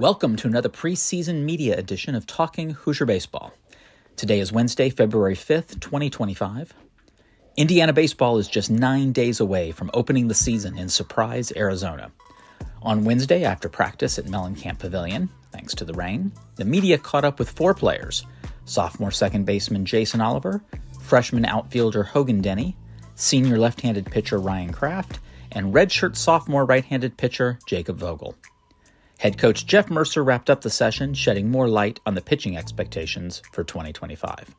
Welcome to another preseason media edition of Talking Hoosier Baseball. Today is Wednesday, February 5th, 2025. Indiana baseball is just 9 days away from opening the season in Surprise, Arizona. On Wednesday, after practice at Mellencamp Pavilion, thanks to the rain, the media caught up with 4 players: sophomore second baseman Jasen Oliver, freshman outfielder Hogan Denny, senior left-handed pitcher Ryan Kraft, and redshirt sophomore right-handed pitcher Jacob Vogel. Head coach Jeff Mercer wrapped up the session, shedding more light on the pitching expectations for 2025.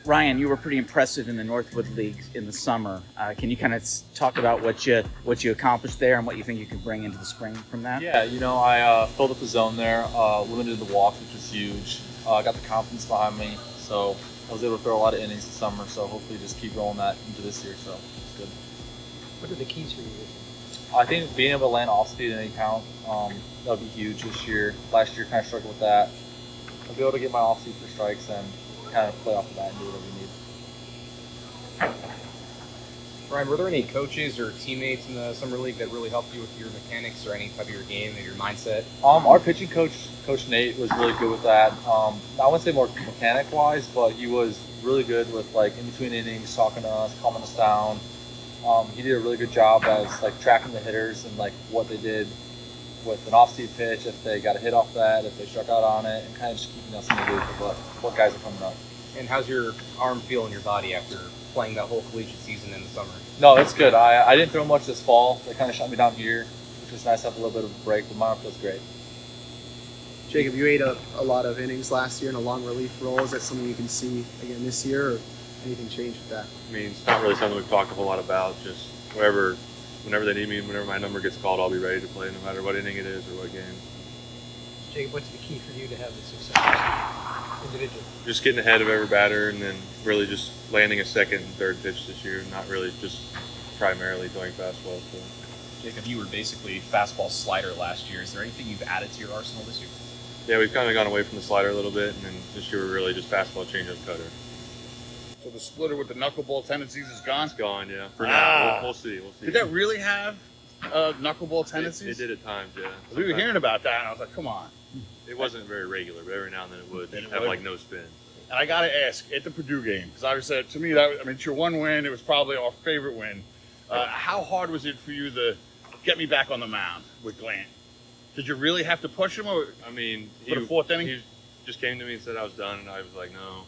Ryan, you were pretty impressive in the Northwood League in the summer. Can you kind of talk about what you accomplished there and what you think you can bring into the spring from that? Yeah, I filled up the zone there, limited the walks, which was huge. Got the confidence behind me, so I was able to throw a lot of innings this summer, so hopefully just keep rolling that into this year, so it's good. What are the keys for you this year? I think being able to land off speed in any count, that would be huge this year. Last year kind of struggled with that. I'll be able to get my off speed for strikes and kind of play off the bat and do whatever you need. Ryan, were there any coaches or teammates in the summer league that really helped you with your mechanics or any type of your game and your mindset? Our pitching coach, Coach Nate, was really good with that. I wouldn't say more mechanic wise, but he was really good with like in between innings, talking to us, calming us down. He did a really good job as like tracking the hitters and like what they did with an off-speed pitch, if they got a hit off that, if they struck out on it, and kind of just keeping us in the loop of what guys are coming up. And how's your arm feel in your body after playing that whole collegiate season in the summer? No, it's good. I didn't throw much this fall. They kind of shut me down here, which was nice to have a little bit of a break, but my arm feels great. Jacob, you ate a lot of innings last year in a long relief role. Is that something you can see again this year, or anything change with that? I mean, it's not really something we've talked a whole lot about. Just whenever they need me, whenever my number gets called, I'll be ready to play no matter what inning it is or what game. Jacob, what's the key for you to have the success individually? Just getting ahead of every batter and then really just landing a second and third pitch this year, not really just primarily throwing fastballs. So. Jacob, you were basically fastball slider last year. Is there anything you've added to your arsenal this year? Yeah, we've kind of gone away from the slider a little bit, and then this year we're really just fastball, changeup, cutter. So the splitter with the knuckleball tendencies is gone? It's gone, yeah. For now, we'll see. Did that really have knuckleball tendencies? It did at times, yeah. We were hearing about that, and I was like, come on. It wasn't very regular, but every now and then it would have like no spin. And I got to ask, at the Purdue game, because obviously to me, it's your one win. It was probably our favorite win. How hard was it for you to get me back on the mound with Glant? Did you really have to push him? Or I mean, for the fourth inning? He just came to me and said I was done, and I was like, no,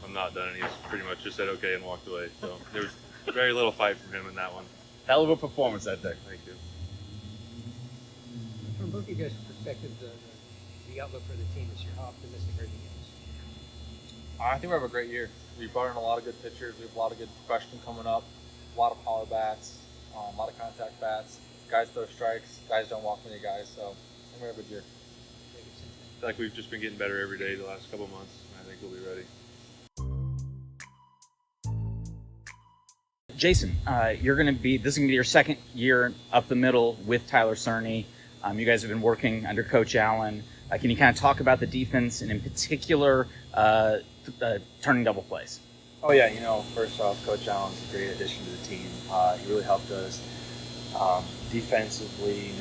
I'm not done. And he pretty much just said okay and walked away. So there was very little fight from him in that one. Hell of a performance that day. Thank you. From both of you guys' perspectives, the outlook for the team this year, how optimistic are you guys? I think we have a great year. We brought in a lot of good pitchers. We have a lot of good freshmen coming up, a lot of power bats, a lot of contact bats. Guys throw strikes. Guys don't walk many guys, so I think we have a good year. I feel like we've just been getting better every day the last couple of months, and I think we'll be ready. Jasen, this is going to be your second year up the middle with Tyler Cerny. You guys have been working under Coach Allen. Can you kind of talk about the defense and in particular turning double plays? Oh yeah, first off, Coach Allen's a great addition to the team. He really helped us defensively,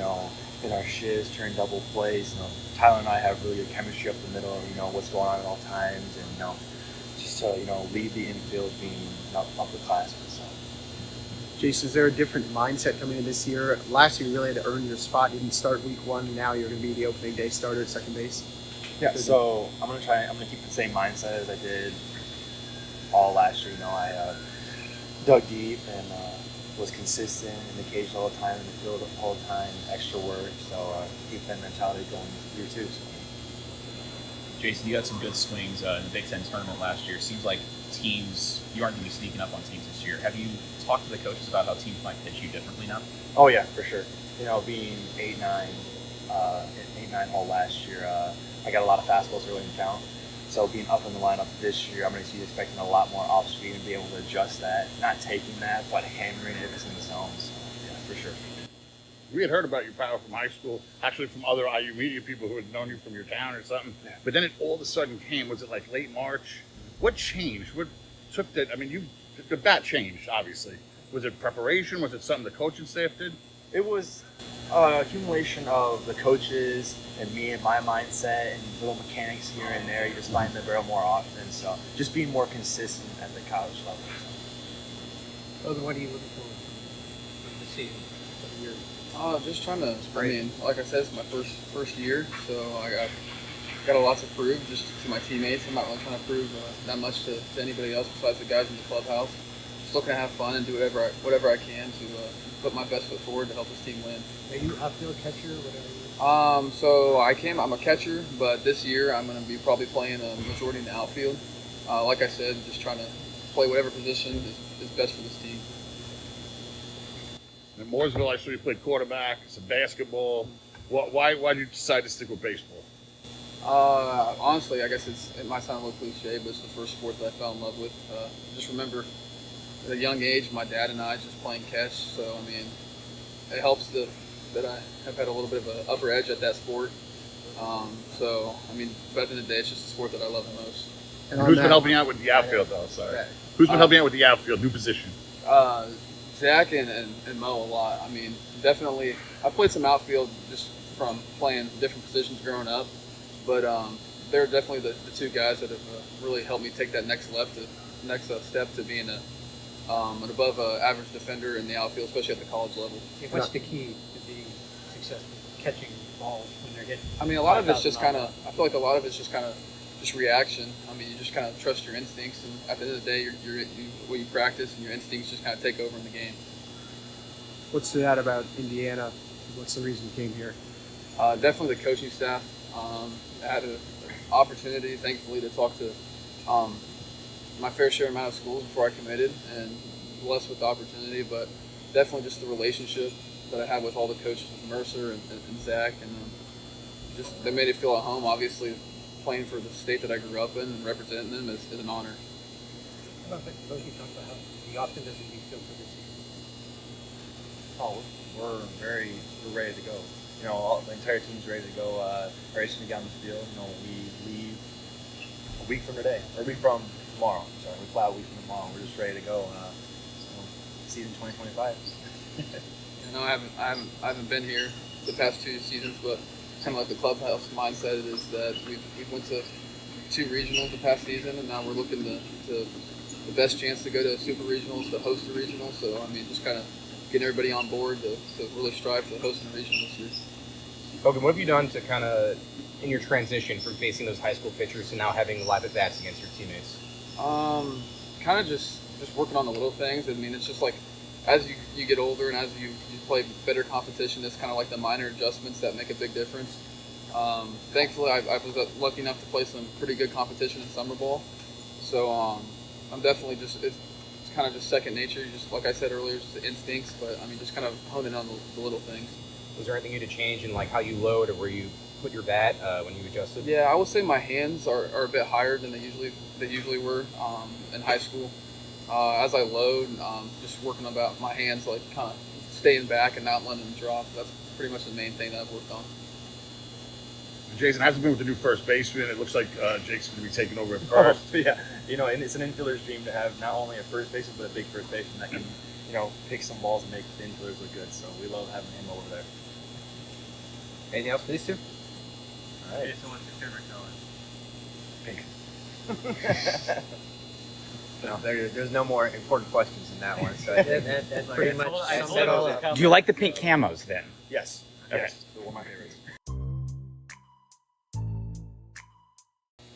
in our shifts, turn double plays. Tyler and I have really good chemistry up the middle, what's going on at all times, and just to lead the infield being upperclassmen. So. Jason, is there a different mindset coming in this year? Last year you really had to earn your spot. You didn't start week 1. Now you're going to be the opening day starter at second base. Yeah, so I'm going to keep the same mindset as I did all last year. I dug deep and was consistent in the cage all the time, in the field all the time, extra work. So keep that mentality going year 2. So. Jasen, you had some good swings in the Big Ten tournament last year. Seems like you aren't going to be sneaking up on teams this year. Have you talked to the coaches about how teams might pitch you differently now? Oh yeah, for sure. Being 8-9 all last year, I got a lot of fastballs early in count. So being up in the lineup this year, I'm going to be expecting a lot more off speed and be able to adjust that, not taking that, but hammering it if it's in the zone. So yeah, for sure. We had heard about your power from high school, actually from other IU media people who had known you from your town or something. Yeah. But then it all of a sudden came. Was it like late March? What changed? What took that? The bat changed, obviously. Was it preparation? Was it something the coaching staff did? It was accumulation of the coaches and me and my mindset and little mechanics here and there. You just find the barrel more often. So just being more consistent at the college level. Hogan, what are you looking for from the season? What are your Just trying to. I mean, like I said, it's my first year, so I got a lot to prove just to my teammates. I'm not really trying to prove that much to anybody else besides the guys in the clubhouse. Just looking to have fun and do whatever I can to put my best foot forward to help this team win. Are you outfield, catcher, whatever? So I'm a catcher, but this year I'm going to be probably playing a majority in the outfield. Like I said, just trying to play whatever position is best for this team. In Mooresville, I saw you played quarterback, some basketball. Why did you decide to stick with baseball? Honestly, I guess it might sound a little cliche, but it's the first sport that I fell in love with. Just remember at a young age, my dad and I just playing catch. So, I mean, it helps that I have had a little bit of an upper edge at that sport. So, I mean, but at the end of the day, it's just the sport that I love the most. And who's been helping out with the outfield, though? Sorry. Who's been helping out with the outfield, new position? Zach and Mo a lot. I mean, definitely, I played some outfield just from playing different positions growing up, but they're definitely the two guys that have really helped me take that next step to being an above average defender in the outfield, especially at the college level. What's the key to being successful catching balls when they're hitting? I mean, a lot of it's just kind of. I feel like a lot of it's just kind of just reaction. I mean, you just kind of trust your instincts, and at the end of the day, you practice and your instincts just kind of take over in the game. What stood out about Indiana? What's the reason you came here? Definitely the coaching staff. I had an opportunity, thankfully, to talk to my fair share amount of schools before I committed, and blessed with the opportunity. But definitely just the relationship that I had with all the coaches, Mercer and Zach, and just they made it feel at home. Obviously, playing for the state that I grew up in and representing them is an honor. How about both you talk about how the optimism you feel for this season? Oh, we're ready to go. You know, the entire team's ready to go. Racing to get on the field. You know, we leave a week from today, or a week from tomorrow. Sorry, we fly a week from tomorrow. We're just ready to go. Season 2025. You know, I haven't been here the past 2 seasons, but kind of like the clubhouse mindset is that we went to 2 regionals the past season, and now we're looking to the best chance to go to super regionals, to host a regional. So, I mean, just kind of getting everybody on board to really strive to host a regional this year. Hogan, what have you done to kind of, in your transition from facing those high school pitchers to now having live at-bats against your teammates? Kind of just working on the little things. I mean, it's just like as you get older and as you play better competition, it's kind of like the minor adjustments that make a big difference. Thankfully, I was lucky enough to play some pretty good competition in summer ball. So I'm definitely it's kind of just second nature. Just like I said earlier, just the instincts. But I mean, just kind of honing on the little things. Was there anything you had to change in like how you load or where you put your bat when you adjusted? Yeah, I would say my hands are a bit higher than they usually were in high school. As I load, just working about my hands, like kind of staying back and not letting them drop. That's pretty much the main thing that I've worked on. Jason hasn't been with the new first baseman. It looks like Jake's going to be taking over at first. Oh, yeah, you know, and it's an infielder's dream to have not only a first baseman but a big first baseman that can, you know, pick some balls and make the infielders look good. So we love having him over there. Anything else for these two? All right. Jason, what's your favorite color? Pink. No, there's no more important questions in that one. So That's pretty much sums it all up. Do you like the pink camos then? Yes. Okay. Yes. They're one of my favorites.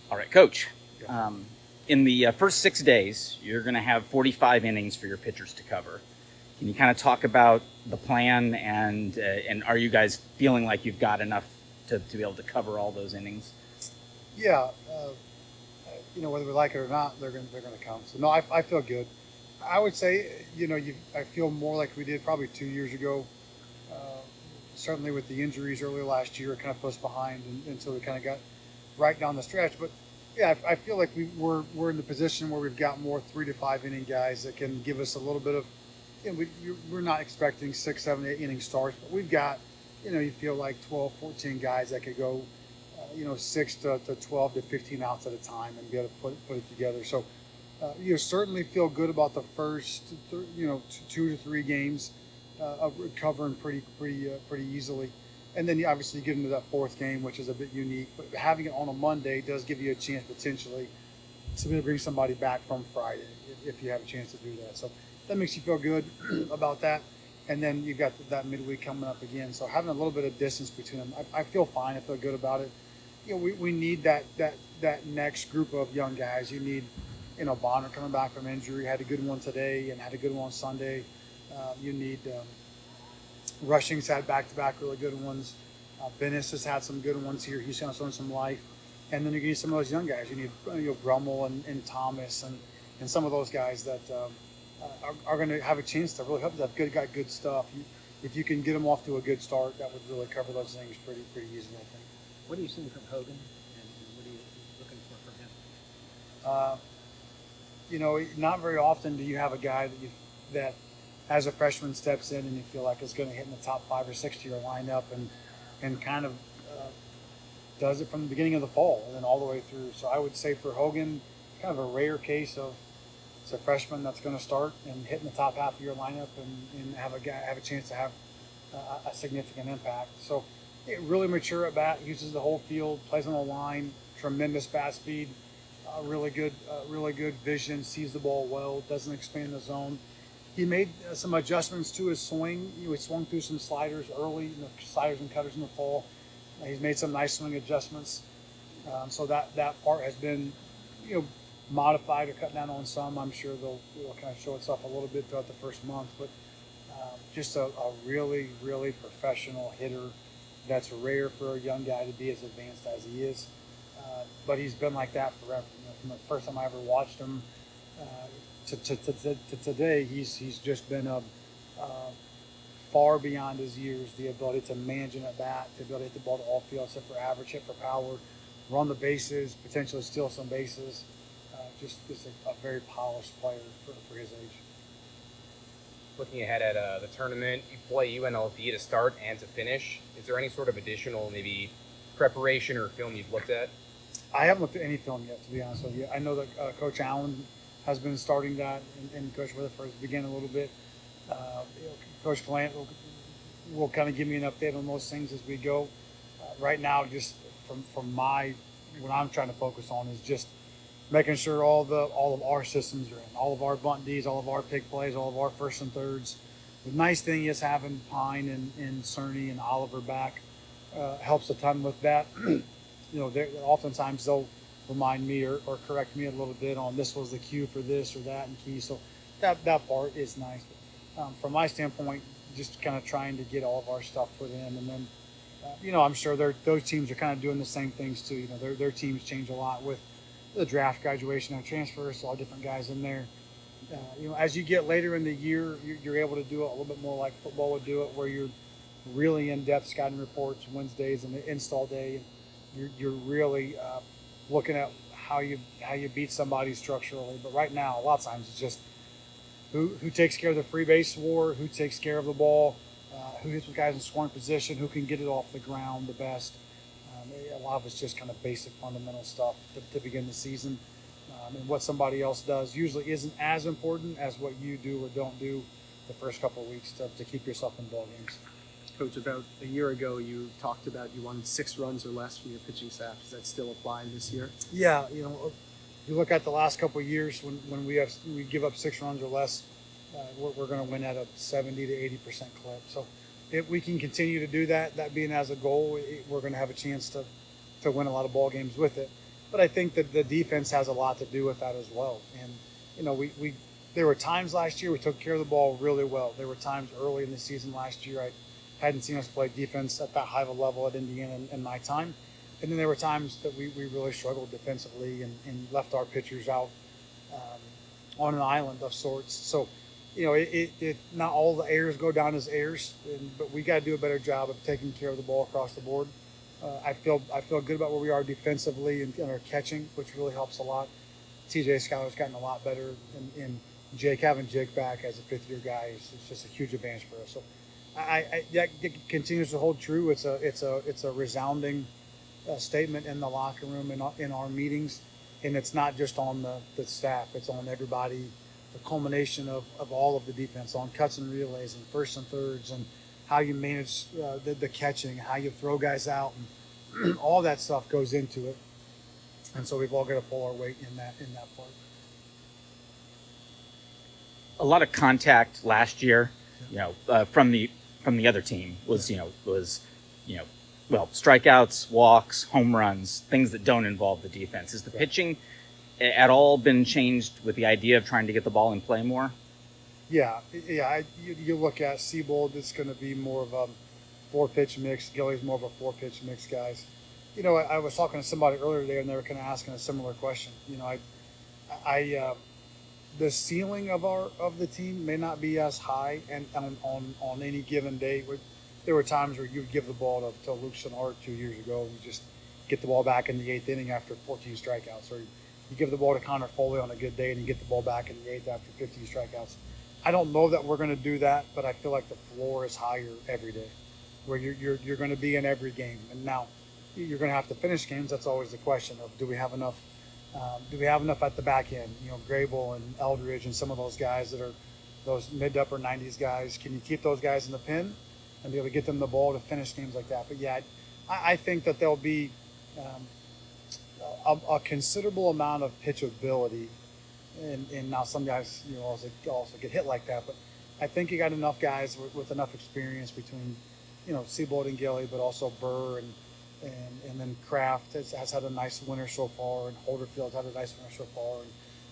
All right, Coach. In the first 6 days, you're going to have 45 innings for your pitchers to cover. Can you kind of talk about the plan and are you guys feeling like you've got enough to be able to cover all those innings? Yeah, you know, whether we like it or not, they're going to come. So no, I feel good. I would say, you know, I feel more like we did probably 2 years ago. Certainly with the injuries earlier last year, it kind of pushed behind until we kind of got right down the stretch. But yeah, I feel like we're in the position where we've got more 3 to 5 inning guys that can give us a little bit of. You know, we're not expecting 6, 7, 8 inning starts, but we've got, you know, you feel like 12, 14 guys that could go, you know, 6 to 12 to 15 outs at a time and be able to put it together. So, you certainly feel good about the first, 2 to 3 games. recovering pretty easily. And then obviously you get into that fourth game, which is a bit unique. But having it on a Monday does give you a chance potentially to be able to bring somebody back from Friday if you have a chance to do that. So that makes you feel good about that. And then you've got that midweek coming up again. So having a little bit of distance between them, I feel fine. I feel good about it. You know, we need that next group of young guys. You need, you know, Bonner coming back from injury, had a good one today and had a good one on Sunday. You need Rushing's had back-to-back really good ones. Bennis has had some good ones here. He's going to show some life. And then you need some of those young guys. You need Brummel and Thomas and some of those guys that are going to have a chance to really help. They've got good stuff. If you can get them off to a good start, that would really cover those things pretty easily, I think. What are you seeing from Hogan, and what are you looking for from him? You know, not very often do you have a guy that as a freshman steps in and you feel like is going to hit in the top 5 or 6 to your lineup and kind of does it from the beginning of the fall and then all the way through. So I would say for Hogan, kind of a rare case of it's a freshman that's going to start and hit in the top half of your lineup and have a chance to have a significant impact. So really mature at bat, uses the whole field, plays on the line, tremendous bat speed, really good vision, sees the ball well, doesn't expand the zone. He made some adjustments to his swing. He swung through some sliders early, sliders and cutters in the fall. He's made some nice swing adjustments. So that part has been, you know, modified or cut down on some. I'm sure they'll kind of show itself a little bit throughout the first month, but just a really professional hitter. That's rare for a young guy to be as advanced as he is. But he's been like that forever. You know, from the first time I ever watched him to today, he's just been far beyond his years. The ability to manage an at bat, the ability to hit the ball to all fields, hit for average, hit for power, run the bases, potentially steal some bases. Just a very polished player for his age. Looking ahead at the tournament, you play UNLV to start and to finish. Is there any sort of additional maybe preparation or film you've looked at? I haven't looked at any film yet, to be honest with you. I know that Coach Allen has been starting that, and Coach Weatherford began a little bit. Coach Glant will kind of give me an update on those things as we go. Right now, just from what I'm trying to focus on is just making sure all of our systems are in, all of our bunt Ds, all of our pick plays, all of our first and thirds. The nice thing is having Pine and Cerny and Oliver back helps a ton with that. You know, oftentimes they'll remind me or correct me a little bit on this was the cue for this or that and key. So that part is nice. From my standpoint, just kind of trying to get all of our stuff put in, and then you know, I'm sure those teams are kind of doing the same things too. You know, their teams change a lot with the draft, graduation, and transfers. So all different guys in there. You know, as you get later in the year, you're able to do it a little bit more like football would do it, where you're really in-depth scouting reports Wednesdays and the install day. You're really looking at how you beat somebody structurally. But right now, a lot of times it's just who takes care of the free base war, who takes care of the ball, who hits with guys in scoring position, who can get it off the ground the best. A lot of it's just kind of basic fundamental stuff to begin the season. And what somebody else does usually isn't as important as what you do or don't do the first couple of weeks to keep yourself in ball games. Coach, about a year ago, you talked about you wanted 6 runs or less from your pitching staff. Does that still apply this year? Yeah, you know, you look at the last couple of years when we give up 6 runs or less, we're going to win at a 70 to 80% clip. So if we can continue to do that being as a goal, we're going to have a chance to win a lot of ball games with it. But I think that the defense has a lot to do with that as well. And you know, there were times last year we took care of the ball really well. There were times early in the season last year I hadn't seen us play defense at that high of a level at Indiana in my time. And then there were times that we really struggled defensively and left our pitchers out on an island of sorts. So, you know, it not all the errors go down as errors, but we got to do a better job of taking care of the ball across the board. I feel good about where we are defensively and our catching, which really helps a lot. TJ Schuyler's gotten a lot better, and having Jake back as a 5th-year guy is just a huge advantage for us. So that continues to hold true. It's a resounding statement in the locker room and in our meetings, and it's not just on the staff. It's on everybody culmination of all of the defense on cuts and relays and first and thirds and how you manage the catching, how you throw guys out, and all that stuff goes into it. And so we've all got to pull our weight in that part. A lot of contact last year, from the other team was strikeouts, walks, home runs, things that don't involve the defense. Has the pitching at all been changed with the idea of trying to get the ball in play more? Yeah. You look at Seabold, it's going to be more of a 4-pitch mix. Gilly's more of a 4-pitch mix, guys. I was talking to somebody earlier today, and they were kind of asking a similar question. The ceiling of the team may not be as high, and on any given day, there were times where you would give the ball to Luke Sennard 2 years ago, and you just get the ball back in the 8th inning after 14 strikeouts, or you give the ball to Connor Foley on a good day, and you get the ball back in the 8th after 15 strikeouts. I don't know that we're going to do that, but I feel like the floor is higher every day, where you're going to be in every game. And now you're going to have to finish games. That's always the question of do we have enough? Do we have enough at the back end? Grable and Eldridge and some of those guys that are those mid to upper 90s guys. Can you keep those guys in the pen and be able to get them the ball to finish games like that? But yeah, I think that there'll be a considerable amount of pitchability. And now some guys, also get hit like that. But I think you got enough guys with enough experience between, Seabold and Gilly, but also Burr and then Kraft has had a nice winter so far, and Holderfield's had a nice winter so far,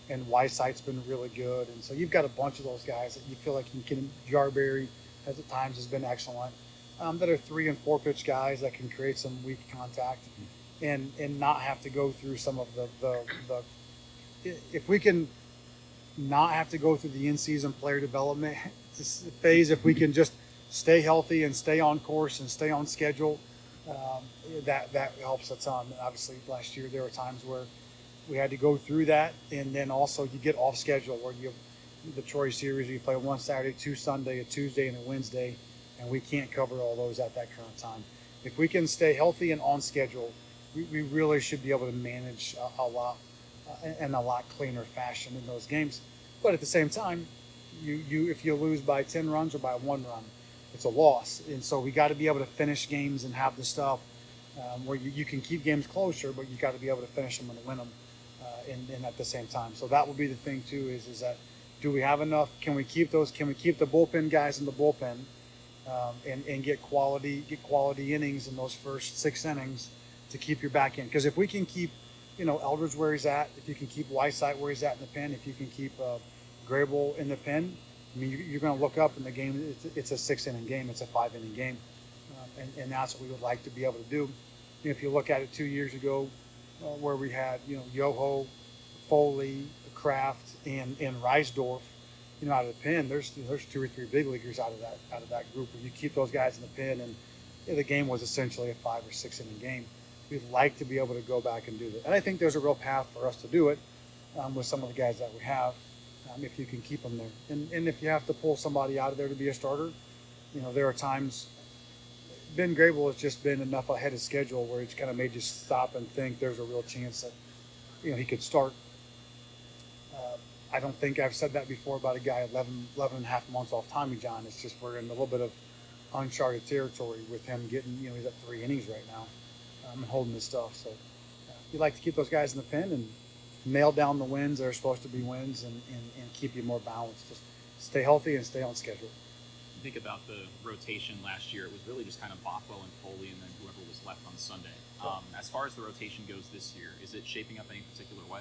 and Whiteside's been really good. And so you've got a bunch of those guys that you feel like you can. Jarberry at times has been excellent. That are 3 and 4 pitch guys that can create some weak contact, and not have to go through some of the if we can not have to go through the in-season player development phase, if we can just stay healthy and stay on course and stay on schedule, that helps a ton. Obviously, last year there were times where we had to go through that, and then also you get off schedule where you the Troy series, you play one Saturday, 2 Sunday, a Tuesday, and a Wednesday, and we can't cover all those at that current time. If we can stay healthy and on schedule, we really should be able to manage a lot in a lot cleaner fashion in those games. But at the same time, if you lose by 10 runs or by 1 run, it's a loss. And so we got to be able to finish games and have the stuff where you can keep games closer, but you got to be able to finish them and win them and at the same time. So that will be the thing too, is that do we have enough? Can we keep those? Can we keep the bullpen guys in the bullpen and get quality innings in those first 6 innings to keep your back end? Because if we can keep Eldridge where he's at, if you can keep Whiteside where he's at in the pen, if you can keep Grable in the pen, I mean, you're going to look up in the game. It's a 6-inning game. It's a 5-inning game, and that's what we would like to be able to do. If you look at it 2 years ago, where we had Yoho, Foley, Kraft, and Reisdorf, out of the pen. There's 2 or 3 big leaguers out of that group. Where you keep those guys in the pen, and the game was essentially a 5 or 6-inning game. We'd like to be able to go back and do that, and I think there's a real path for us to do it with some of the guys that we have. If you can keep them there. And if you have to pull somebody out of there to be a starter, there are times Ben Grable has just been enough ahead of schedule where it's kind of made you stop and think there's a real chance that, he could start. I don't think I've said that before about a guy 11 and a half months off Tommy John. It's just we're in a little bit of uncharted territory with him getting, he's at 3 innings right now and holding his stuff. So you like to keep those guys in the pen and nail down the wins that are supposed to be wins and keep you more balanced. Just stay healthy and stay on schedule. Think about the rotation last year. It was really just kind of Bothwell and Foley and then whoever was left on Sunday. As far as the rotation goes this year, is it shaping up any particular way?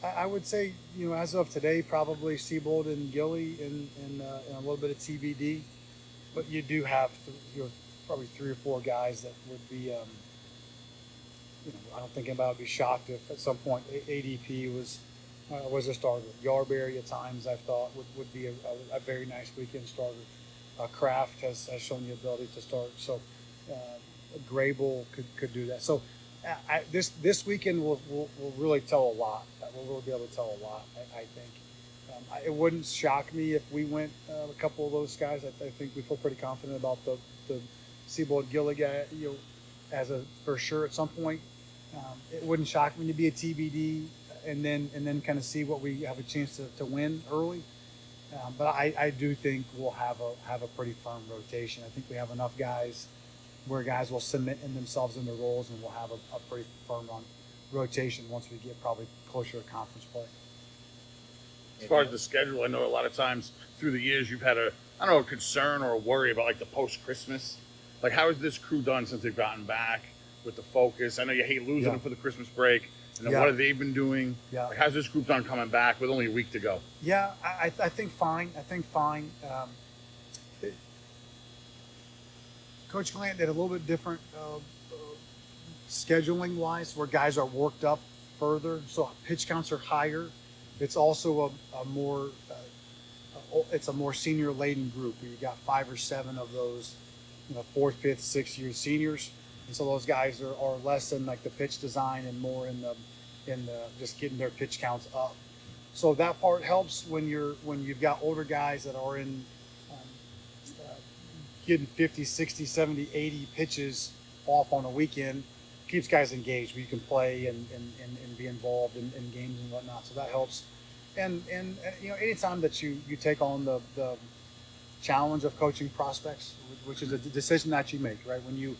I would say, as of today, probably Seabold and Gilly and a little bit of TBD. But you do have probably 3 or 4 guys that would be I don't think anybody would be shocked if at some point ADP was a starter. Yarberry at times I thought would be a very nice weekend starter. Kraft has shown the ability to start. So Grable could do that. So this weekend will really tell a lot. We'll really be able to tell a lot, I think. It wouldn't shock me if we went a couple of those guys. I think we feel pretty confident about the Seabold Gilly guy, as a for sure at some point. It wouldn't shock me to be a TBD and then kind of see what we have a chance to win early. But I do think we'll have a pretty firm rotation. I think we have enough guys where guys will cement in themselves in their roles, and we'll have a pretty firm rotation once we get probably closer to conference play. As far as the schedule, I know a lot of times through the years you've had a concern or a worry about like the post-Christmas. Like, how has this crew done since they've gotten back with the focus? I know you hate losing them for the Christmas break. And then what have they been doing? Yeah. Like, how's this group done coming back with only a week to go? Yeah, I think fine. Coach Glant did a little bit different scheduling-wise, where guys are worked up further, so pitch counts are higher. It's also a more senior-laden group. You got 5 or 7 of those, 4th, 5th, 6th year seniors, and so those guys are less in like the pitch design and more in the just getting their pitch counts up. So that part helps when you've got older guys that are in getting 50, 60, 70, 80 pitches off on a weekend. Keeps guys engaged where you can play and be involved in games and whatnot. So that helps. And anytime that you take on the challenge of coaching prospects, which is a decision that you make, right? When you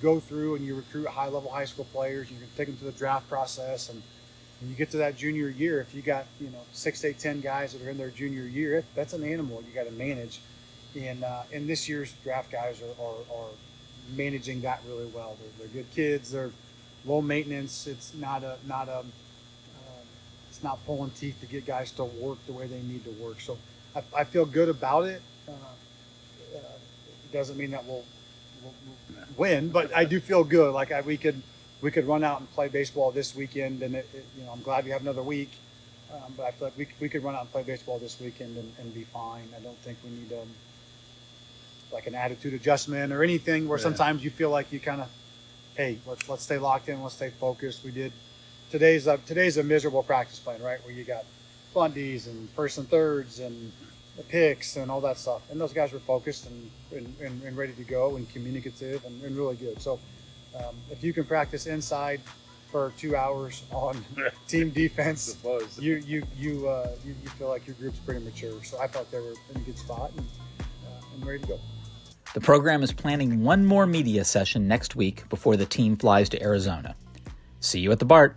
go through and you recruit high-level high school players, you can take them to the draft process, and when you get to that junior year, if you got 6, 8, 10 guys that are in their junior year, that's an animal you got to manage. And this year's draft guys are managing that really well. They're good kids. They're low maintenance. It's not pulling teeth to get guys to work the way they need to work. So I feel good about it. It doesn't mean that we'll win, but I do feel good. Like we could run out and play baseball this weekend, and I'm glad we have another week. But I feel like we could run out and play baseball this weekend and be fine. I don't think we need like an attitude adjustment or anything where sometimes you feel like you kind of, hey, let's stay locked in, let's stay focused. We did today's a miserable practice plan, right? Where you got bunties and first and thirds and the picks and all that stuff. And those guys were focused and ready to go and communicative and really good. So if you can practice inside for 2 hours on team defense, you feel like your group's pretty mature. So I thought they were in a good spot and ready to go. The program is planning one more media session next week before the team flies to Arizona. See you at the BART.